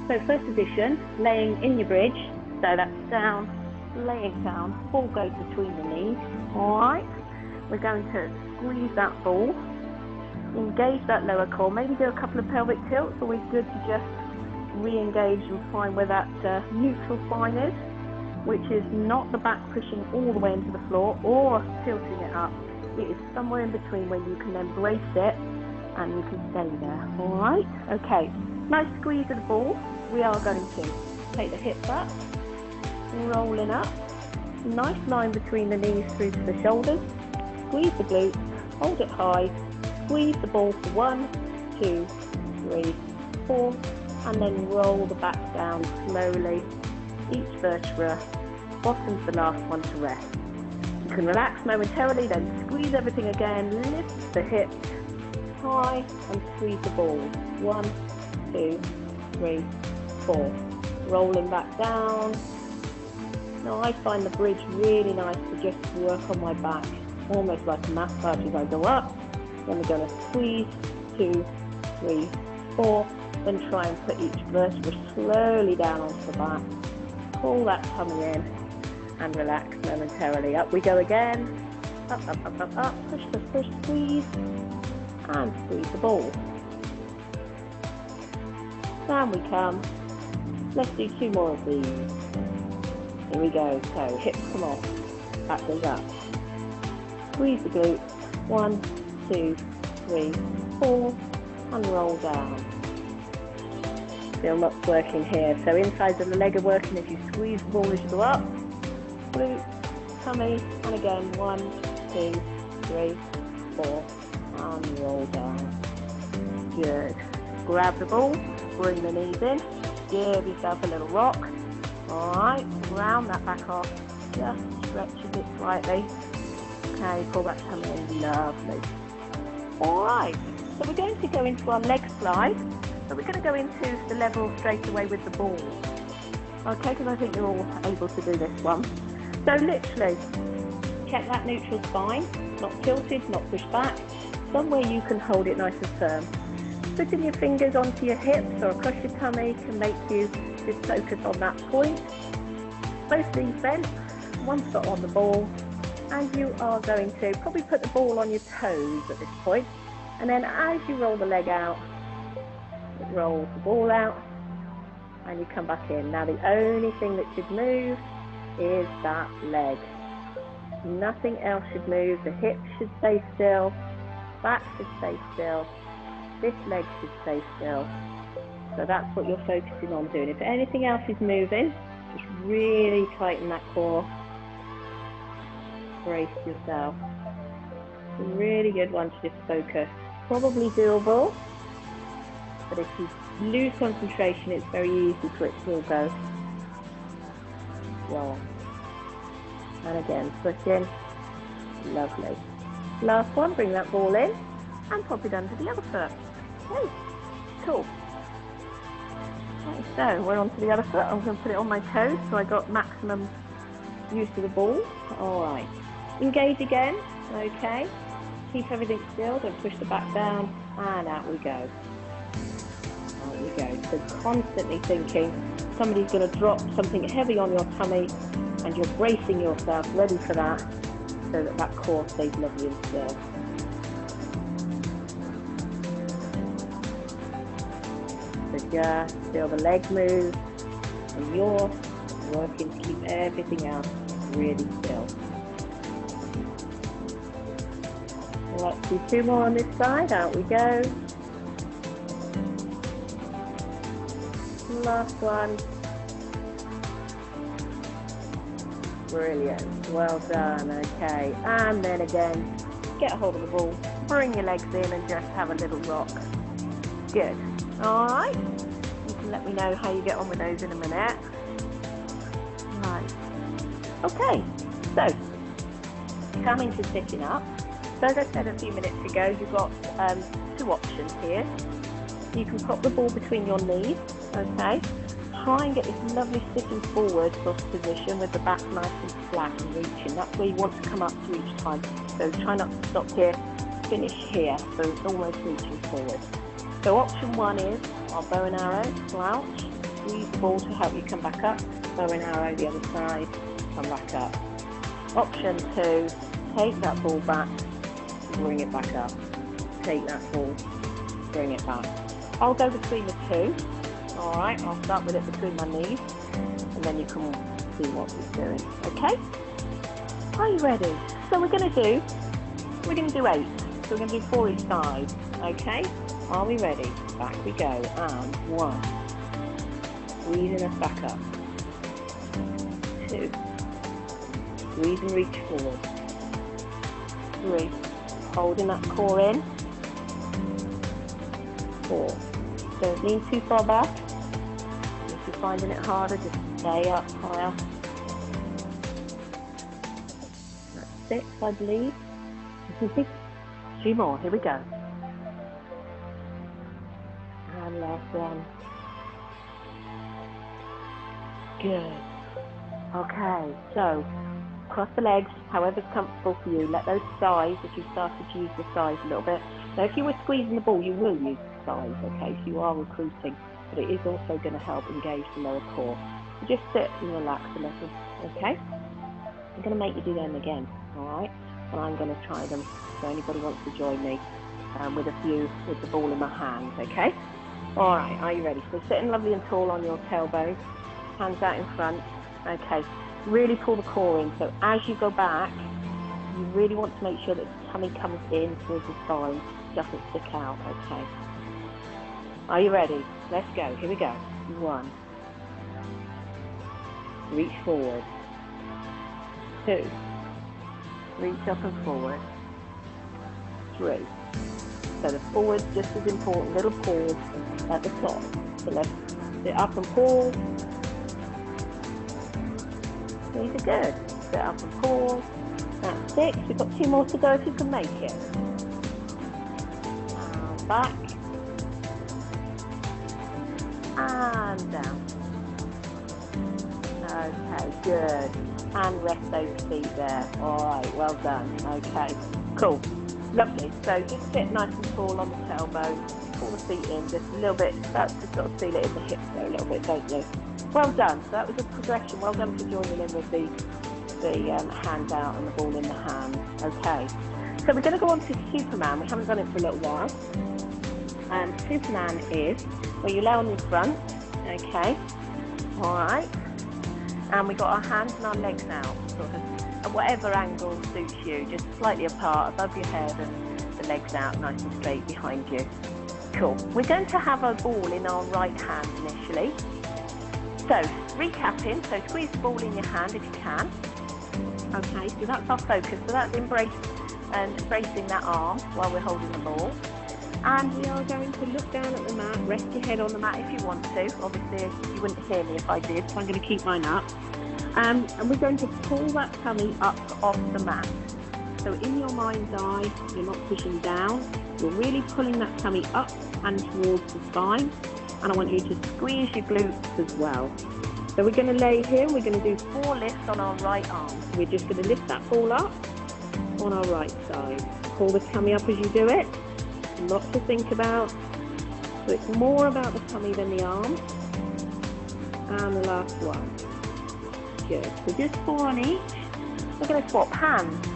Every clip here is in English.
So first position, laying in your bridge, so that's down, laying down, ball goes between the knees, alright? We're going to squeeze that ball, engage that lower core, maybe do a couple of pelvic tilts, always good to just re-engage and find where that neutral spine is, which is not the back pushing all the way into the floor or tilting it up. It is somewhere in between where you can then brace it and you can stay there, alright? Okay, nice squeeze of the ball. We are going to take the hips up, rolling up, nice line between the knees through to the shoulders, squeeze the glutes, hold it high, squeeze the ball for 1, 2, 3, 4, and then roll the back down slowly, each vertebra, bottom's the last one to rest. You can relax momentarily, then squeeze everything again, lift the hips high and squeeze the ball. 1, 2, 3, 4. Rolling back down. Now I find the bridge really nice to just work on my back, almost like a massage as I go up. Then we're going to squeeze, 2, 3, 4. Then try and put each vertebra slowly down onto the back. Pull that tummy in and relax momentarily. Up we go again. Up, up, up, up, up. Push, push, push, squeeze. And squeeze the ball. Down we come. Let's do 2 more of these. Here we go. So hips come off. Back goes up. Squeeze the glutes. 1, 2, 3, 4. And roll down. Still not working here. So insides of the leg are working as you squeeze the ball as you go up. Glute, tummy, and again 1, 2, 3, 4, and roll down. Good. Grab the ball, bring the knees in, give yourself a little rock. Alright, round that back off, just stretches it slightly. Okay, pull that tummy in, lovely. Alright, so we're going to go into our leg slide. So we're going to go into the level straight away with the ball. Okay, because I think you're all able to do this one. So literally, check that neutral spine, not tilted, not pushed back. Somewhere you can hold it nice and firm. Putting your fingers onto your hips or across your tummy can make you just focus on that point. Both knees bent, 1 foot on the ball, and you are going to probably put the ball on your toes at this point. And then as you roll the leg out, it rolls the ball out, and you come back in. Now the only thing that should move is that leg. Nothing else should move. The hips should stay still, back should stay still, this leg should stay still. So that's what you're focusing on doing. If anything else is moving, just really tighten that core. Brace yourself. It's a really good one to just focus. Probably doable, but if you lose concentration, it's very easy for it to all go wrong. And again, foot in. Lovely. Last one, bring that ball in and pop it under the other foot. Okay, cool. Okay, so we're on to the other foot. I'm going to put it on my toes so I got maximum use of the ball. Alright. Engage again. Okay. Keep everything still. Don't push the back down. And out we go. Out we go. So constantly thinking somebody's going to drop something heavy on your tummy and you're bracing yourself, ready for that, so that that core stays lovely and still. So just feel the leg move, and you're working to keep everything else really still. Let's do 2 more on this side. Out we go. Last one. Brilliant. Well done. Okay. And then again, get a hold of the ball, bring your legs in and just have a little rock. Good. Alright. You can let me know how you get on with those in a minute. Right. Okay. So, coming to sitting up. So as I said a few minutes ago, you've got 2 options here. You can pop the ball between your knees, okay? Try and get this lovely sitting forward sort of position with the back nice and flat and reaching. That's where you want to come up to each time. So try not to stop here, finish here, so it's almost reaching forward. So option 1 is our bow and arrow, slouch. squeeze the ball to help you come back up. Bow and arrow the other side, come back up. Option 2, take that ball back, bring it back up. Take that ball, bring it back. I'll go between the two. All right, I'll start with it between my knees, and then you can see what we're doing. Okay? Are you ready? So we're going to do 8. So we're going to do 4 each side. Okay? Are we ready? Back we go. And 1. Squeezing us back up. 2. Squeeze and reach forward. 3. Holding that core in. 4. Don't lean too far back. If you're finding it harder, just stay up higher. That's 6, I believe. 2 more. Here we go. And last one. Good. Okay, so cross the legs, however's comfortable for you. Let those thighs, if you started to use the thighs a little bit. Now, if you were squeezing the ball, you will use the thighs, okay? So you are recruiting, but it is also going to help engage the lower core. So just sit and relax a little, okay? I'm going to make you do them again, all right? And I'm going to try them. So anybody wants to join me with the ball in my hand, okay? All right, are you ready? So sitting lovely and tall on your tailbone, hands out in front, okay? Really pull the core in. So as you go back, you really want to make sure that the tummy comes in towards the spine, doesn't stick out, okay? Are you ready? Let's go. Here we go. 1. Reach forward. 2. Reach up and forward. 3. So the forward's just as important. Little pause at the top. So let's sit up and pause. These are good. Sit up and pause. That's 6. We've got 2 more to go if you can make it. And back. And down. Okay, good. And rest those feet there. Alright, well done. Okay, cool. Lovely. So just sit nice and tall on the tailbone. Pull the feet in just a little bit. That's to sort of feel it in the hips there a little bit, don't you? Well done. So that was a progression. Well done for joining in with the hand out and the ball in the hand. Okay. So we're going to go on to Superman. We haven't done it for a little while. And Superman is where you lay on your front. Okay. All right. And we got our hands and our legs out, sort of at whatever angle suits you, just slightly apart above your head and the legs out nice and straight behind you. Cool. We're going to have a ball in our right hand initially. So, recapping, so squeeze the ball in your hand if you can. Okay, so that's our focus. So that's embracing that arm while we're holding the ball. And we are going to look down at the mat, rest your head on the mat if you want to. Obviously, you wouldn't hear me if I did, so I'm going to keep mine up. And we're going to pull that tummy up off the mat. So in your mind's eye, you're not pushing down. You're really pulling that tummy up and towards the spine. And I want you to squeeze your glutes as well. So we're going to lay here. We're going to do 4 lifts on our right arm. So we're just going to lift that ball up on our right side. Pull the tummy up as you do it. Lots to think about. So it's more about the tummy than the arms. And the last one. Good. So just 4 on each. We're going to swap hands.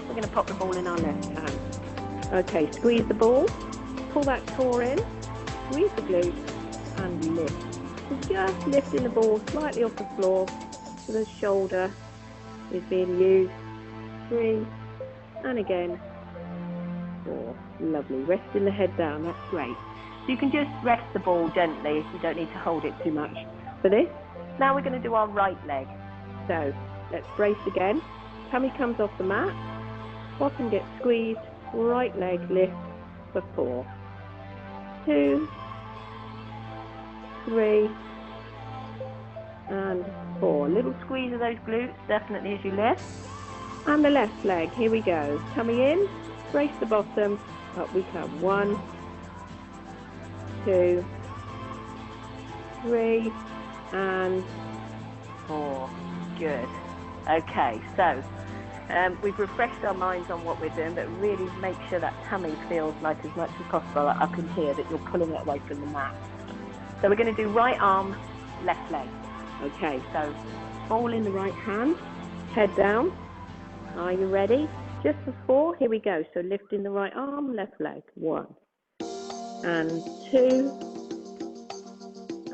We're going to pop the ball in our left hand. Okay, squeeze the ball. Pull that core in. Squeeze the glutes and lift. So just lifting the ball slightly off the floor so the shoulder is being used. 3. And again. 4. Lovely. Resting the head down. That's great. So you can just rest the ball gently. You don't need to hold it too much for this. Now we're going to do our right leg. So let's brace again. Tummy comes off the mat. Bottom gets squeezed. Right leg lift for 4. 2. 3. And 4. Little squeeze of those glutes, definitely as you lift. And the left leg. Here we go. Tummy in. Brace the bottom. Up we come. 1. 2. 3. And 4. Good. Okay, so we've refreshed our minds on what we're doing, but really make sure that tummy feels like as much as possible up in here, that you're pulling it away from the mat. So we're going to do right arm left leg. Okay, so ball in the right hand, head down. Are you ready? Just for 4, here we go. So lifting the right arm, left leg. 1 and 2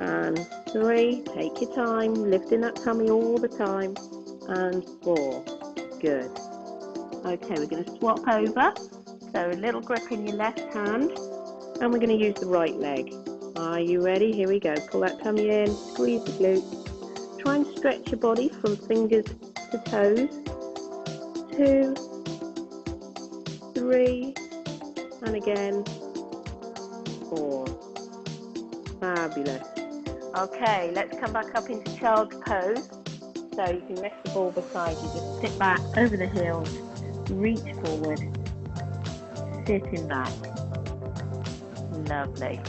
and 3. Take your time, lifting that tummy all the time. And 4. Good. Okay, we're going to swap over. So a little grip in your left hand, and we're going to use the right leg. Are you ready? Here we go. Pull that tummy in, squeeze the glutes. Try and stretch your body from fingers to toes. 2, 3, and again, 4. Fabulous. Okay, let's come back up into child's pose. So you can rest the ball beside you. Just sit back over the heels, reach forward, sitting back. Lovely.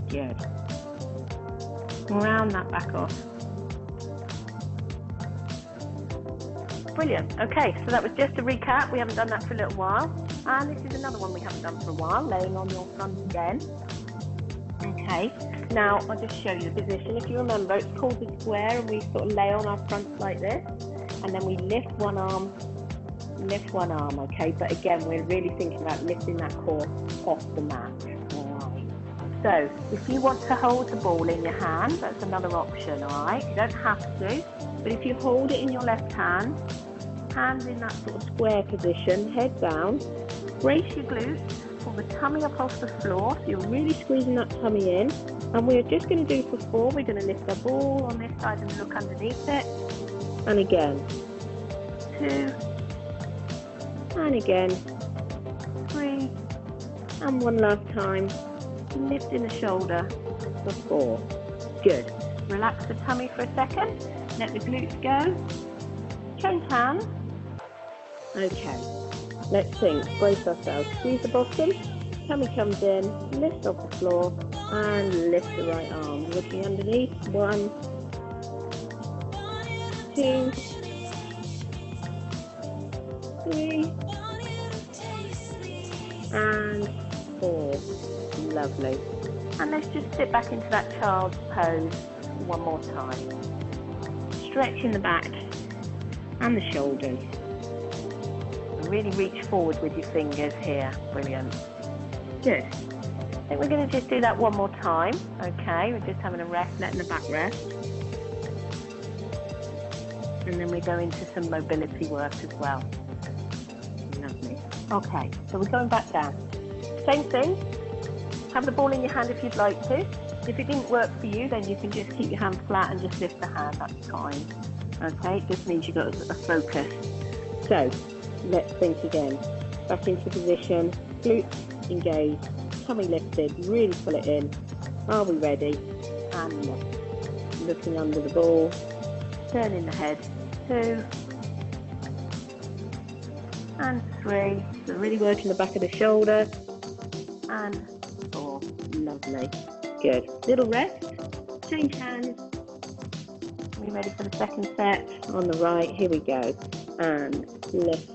Good. Round that back off. Brilliant. Okay, so that was just a recap. We haven't done that for a little while. And this is another one we haven't done for a while, laying on your front again. Okay, now I'll just show you the position. If you remember, it's called the square, and we sort of lay on our fronts like this. And then we lift one arm, okay? But again, we're really thinking about lifting that core off the mat. So, if you want to hold the ball in your hand, that's another option, alright? You don't have to, but if you hold it in your left hand, hands in that sort of square position, head down, brace your glutes, pull the tummy up off the floor, so you're really squeezing that tummy in, and we're just going to do for 4, we're going to lift the ball on this side and look underneath it, and again, 2, and again, 3, and one last time. Lifting the shoulder for 4. Good. Relax the tummy for a second. Let the glutes go. Change hands. Okay. Let's think. Brace ourselves. Squeeze the bottom. Tummy comes in. Lift off the floor. And lift the right arm. Looking underneath. 1, 2, 3. And 4. Lovely. And let's just sit back into that child's pose one more time. Stretching the back and the shoulders. And really reach forward with your fingers here. Brilliant. Good. I think we're going to just do that one more time. Okay, we're just having a rest, letting the back rest. And then we go into some mobility work as well. Lovely. Okay, so we're going back down. Same thing. Have the ball in your hand if you'd like to. If it didn't work for you, then you can just keep your hand flat and just lift the hand, that's fine. Okay, it just means you've got a focus. So, let's think again. Back into position, glutes engaged, tummy lifted, really pull it in. Are we ready? And lift. Looking under the ball, turning the head, 2, and 3. So really working the back of the shoulder, and 4. Lovely. Good. Little rest. Change hands. Are we ready for the second set? On the right. Here we go. And lift.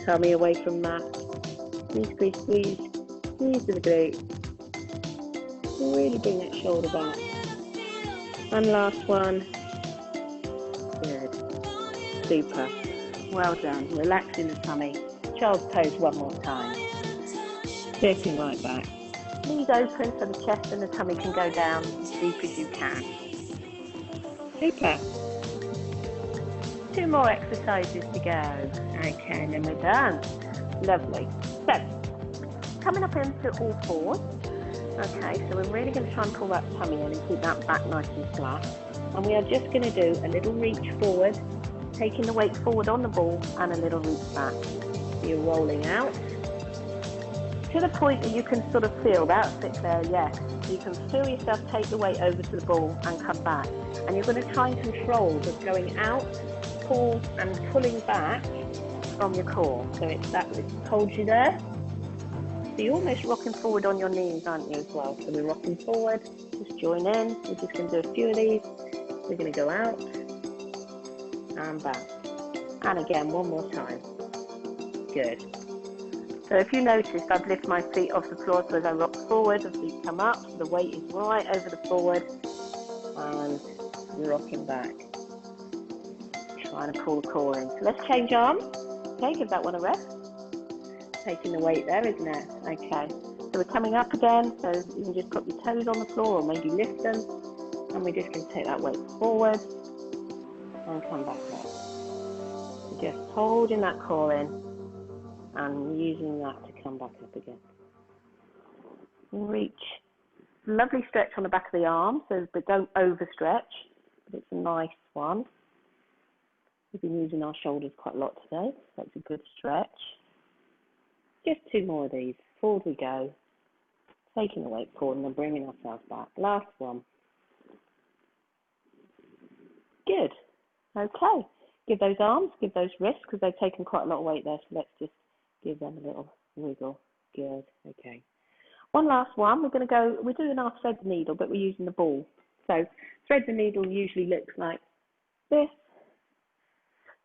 Tummy away from mat. Squeeze, squeeze, squeeze. Squeeze to the glute. Really bring that shoulder back. And last one. Good. Super. Well done. Relaxing the tummy. Child's pose one more time. Sitting right back. Knees open so the chest and the tummy can go down as deep as you can. Super. 2 more exercises to go. Okay, and then we're done. Lovely. So, coming up into all 4s. Okay, so we're really going to try and pull that tummy in and keep that back nice and flat. And we are just going to do a little reach forward, taking the weight forward on the ball and a little reach back. So you're rolling out. To the point that you can sort of feel, that's it there, yes. You can feel yourself take the weight over to the ball and come back. And you're going to try and control the going out, pull and pulling back from your core. So it's that which holds you there. So you're almost rocking forward on your knees, aren't you, as well? So we're rocking forward, just join in. We're just going to do a few of these. We're going to go out and back. And again, one more time. Good. So if you notice, I've lifted my feet off the floor, so as I rock forward, the feet come up, the weight is right over the forward, and rocking back. Trying to pull the core in. So let's change arms. Okay, give that one a rest. Taking the weight there, isn't it? Okay. So we're coming up again, so you can just put your toes on the floor or maybe lift them. And we're just going to take that weight forward and come back up. So just holding that core in and using that to come back up again. Reach. Lovely stretch on the back of the arm, but don't overstretch. But it's a nice one. We've been using our shoulders quite a lot today, so it's a good stretch. Just 2 more of these. Forward we go. Taking the weight forward and then bringing ourselves back. Last one. Good. Okay. Give those arms, give those wrists, because they've taken quite a lot of weight there, so let's just give them a little wiggle. Good. Okay. One last one. We're doing our thread the needle, but we're using the ball. So thread the needle usually looks like this.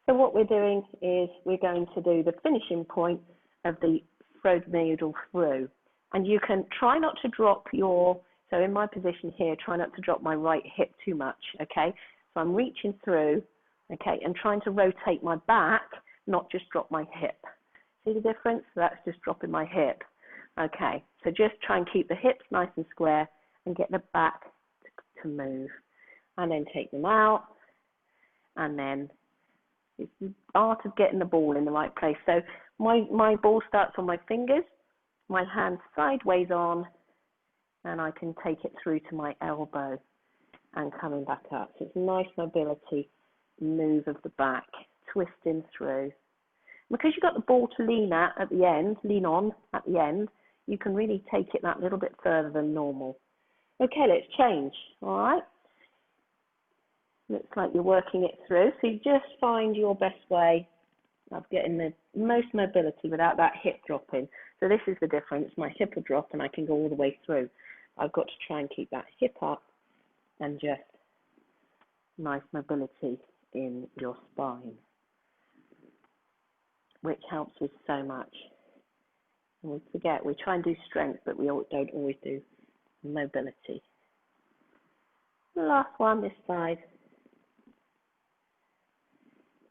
So what we're doing is we're going to do the finishing point of the thread the needle through. And you can try not to drop so in my position here, try not to drop my right hip too much, okay? So I'm reaching through, okay, and trying to rotate my back, not just drop my hip. See the difference? So that's just dropping my hip. Okay, so just try and keep the hips nice and square and get the back to move. And then take them out. And then it's the art of getting the ball in the right place. So my ball starts on my fingers, my hand sideways on, and I can take it through to my elbow and coming back up. So it's a nice mobility move of the back, twisting through. Because you've got the ball to lean on at the end, you can really take it that little bit further than normal. Okay, let's change, all right? Looks like you're working it through. So you just find your best way of getting the most mobility without that hip dropping. So this is the difference. My hip will drop and I can go all the way through. I've got to try and keep that hip up and just nice mobility in your spine, which helps with so much. And we forget, we try and do strength, but we don't always do mobility. The last one, this side.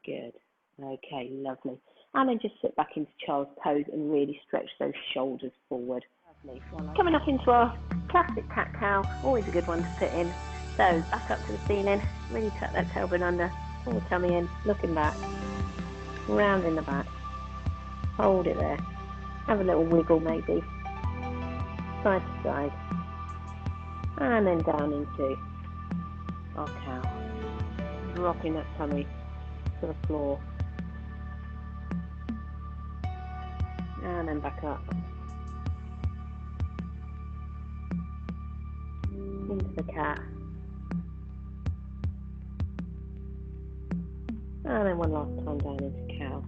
Good. Okay, lovely. And then just sit back into child's pose and really stretch those shoulders forward. Lovely. Coming up into our classic cat-cow, always a good one to put in. So back up to the ceiling, really tuck that tailbone under, pull the tummy in, looking back, round in the back. Hold it there. Have a little wiggle maybe, side to side, and then down into our cow, dropping that tummy to the floor, and then back up, into the cat, and then one last time down into cow.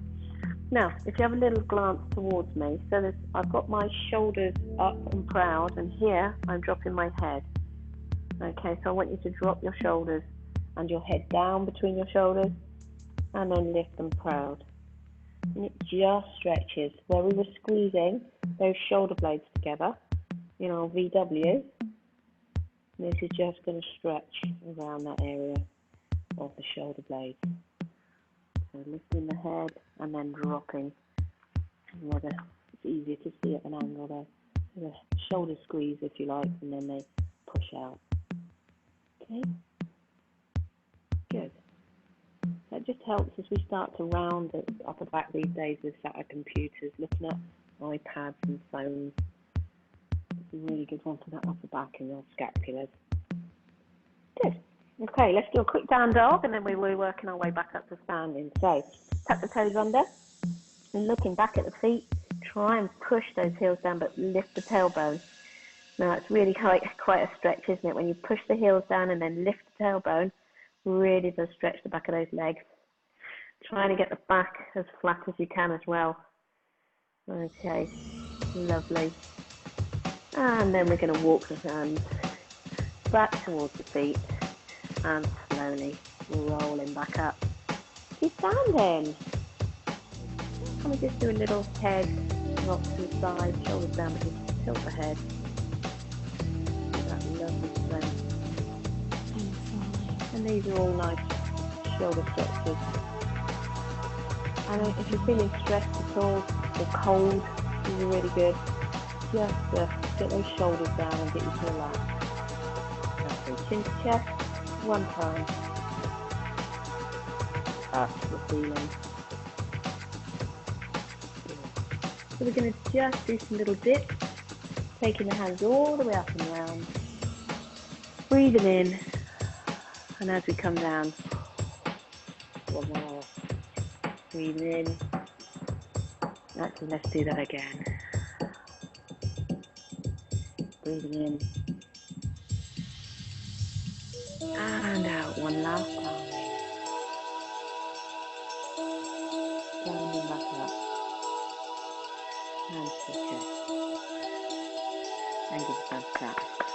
Now, if you have a little glance towards me, so I've got my shoulders up and proud, and here I'm dropping my head. Okay, so I want you to drop your shoulders and your head down between your shoulders, and then lift them proud. And it just stretches. Where we were squeezing those shoulder blades together in our VW, this is just going to stretch around that area of the shoulder blades. So lifting the head and then dropping. It's easier to see at an angle there. The shoulder squeeze, if you like, and then they push out. Okay. Good. That just helps as we start to round the upper back these days with sat at computers, looking at iPads and phones. It's a really good one for that upper back and your scapulas. Good. Okay, let's do a quick down dog and then we're working our way back up to standing. So, tuck the toes under and looking back at the feet, try and push those heels down but lift the tailbone. Now it's really quite a stretch, isn't it? When you push the heels down and then lift the tailbone, really does stretch the back of those legs. Trying to get the back as flat as you can as well. Okay, lovely. And then we're going to walk the hands back towards the feet. And slowly rolling back up. Keep standing. And we just do a little head rock to the side, shoulders down, but just tilt the head. That lovely strength. And And these are all nice shoulder stretches. And if you're feeling stressed at all or cold, these are really good. Just get those shoulders down and get you to relax. Okay, chin to chest, one time. Up to the ceiling. So we're going to just do some little dips, taking the hands all the way up and round. Breathing in, and as we come down, one more. Breathing in. Actually, let's do that again. Breathing in. And out, one last time. Down and back up. Hands to the chest. And give yourself a clap.